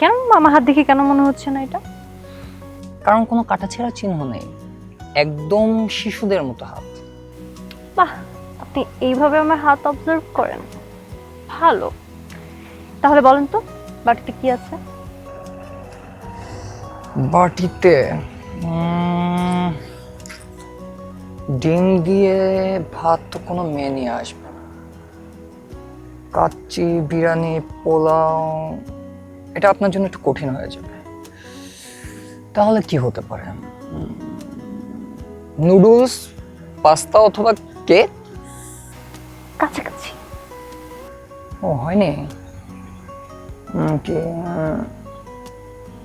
কেন আমার হাত দেখে কেন মনে হচ্ছে না এটা? কারণ কোনো কাটাছেঁড়া চিহ্ন নেই, একদম শিশুদের মতো হাত। বাহ, আপনি এইভাবে আমার হাত অবজার্ভ করেন, ভালো। তাহলে বলেন তো বাটিতে কি আছে? বাটিতে ডিম দিয়ে ভাত তো কোনো মেয়ে নিয়ে আসবে না। কাচ্চি, বিরিয়ানি, পোলাও, এটা আপনার জন্য একটু কঠিন হয়ে যাবে। তাহলে কি হতে পারে? নুডলস, পাস্তা অথবা কেক? কাছাকাছি। ও হয়নি। কি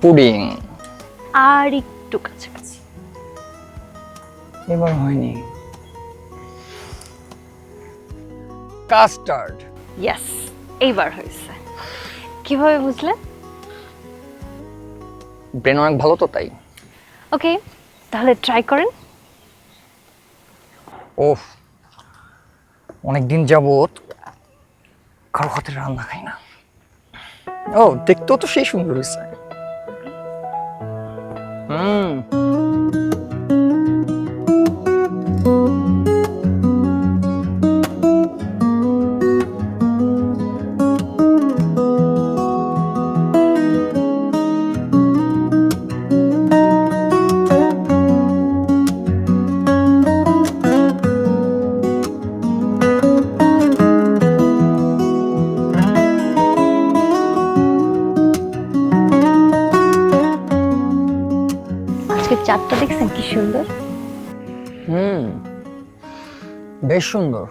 পুডিং? আর একটু কাছাকাছি। এবার হয়নি। কাস্টার্ড? ইয়েস, এইবার হয়েছে। কিভাবে বুঝলেন? ব্রেন অনেক ভালো তো তাই। ওকে, তাহলে ট্রাই করেন। ওহ, অনেকদিন যাবত কারো হাতের রান্না খাই না। ও, দেখতেও তো সেই সুন্দর হয়েছে। আজকে চারটা দেখছেন কি সুন্দর? বেশ সুন্দর।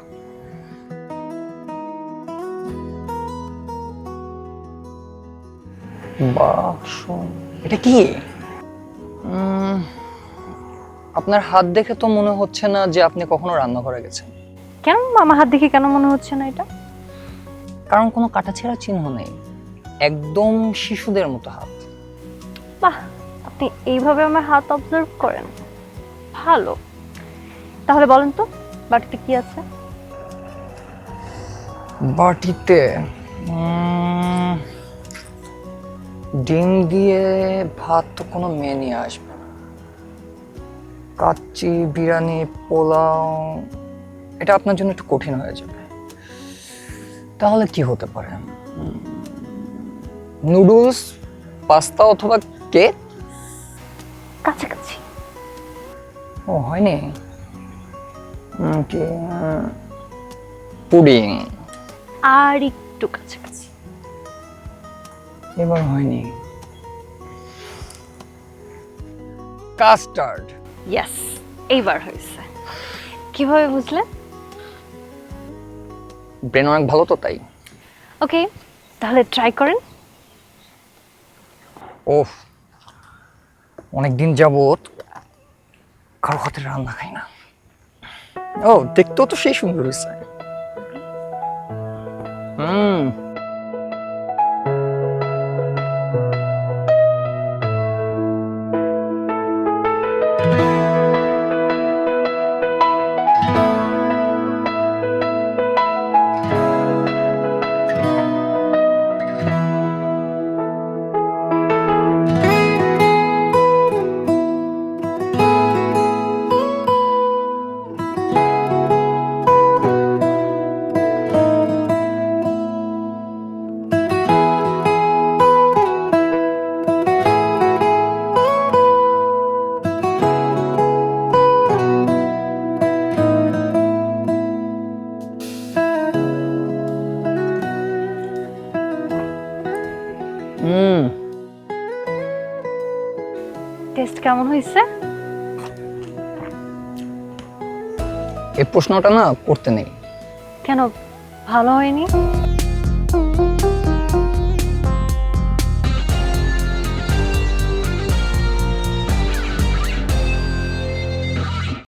বাক্স, এটা কি? আপনার হাত দেখে তো মনে হচ্ছে না যে আপনি কখনো রান্নাঘরে গেছেন। কেন আমার হাত দেখে কেন মনে হচ্ছে না এটা? কারণ কোনো কাটাছেঁড়া চিহ্ন নেই, একদম শিশুদের মতো হাত। বাহ, আপনি এইভাবে আমার হাত অবজার্ভ করেন, ভালো। তাহলে বলেন তো বাটিতে কি আছে? বাটিতে ডিম দিয়ে ভাত তো কোনো মেয়ে নিয়ে আসবে না। কাচ্চি, বিরিয়ানি, পোলাও, এটা আপনার জন্য একটু কঠিন হয়ে যাবে। তাহলে কি হতে পারে? নুডলস, পাস্তা অথবা কেক? কাছাকাছি। ও হয়নি। কি পুডিং? আর একটু কাছাকাছি। এবার হয়নি। কাস্টার্ড? ইয়েস, এইবার হয়েছে। কিভাবে বুঝলেন? ব্রেন অনেক ভালো তো তাই। ওকে, তাহলে ট্রাই করেন। ওহ, অনেকদিন যাবত কারো হাতের রান্না খাই না। ও, দেখতেও তো সেই সুন্দর হয়েছে। টেস্ট কেমন হয়েছে? এই প্রশ্নটা না করতে নেই। কেন, ভালো হয়নি?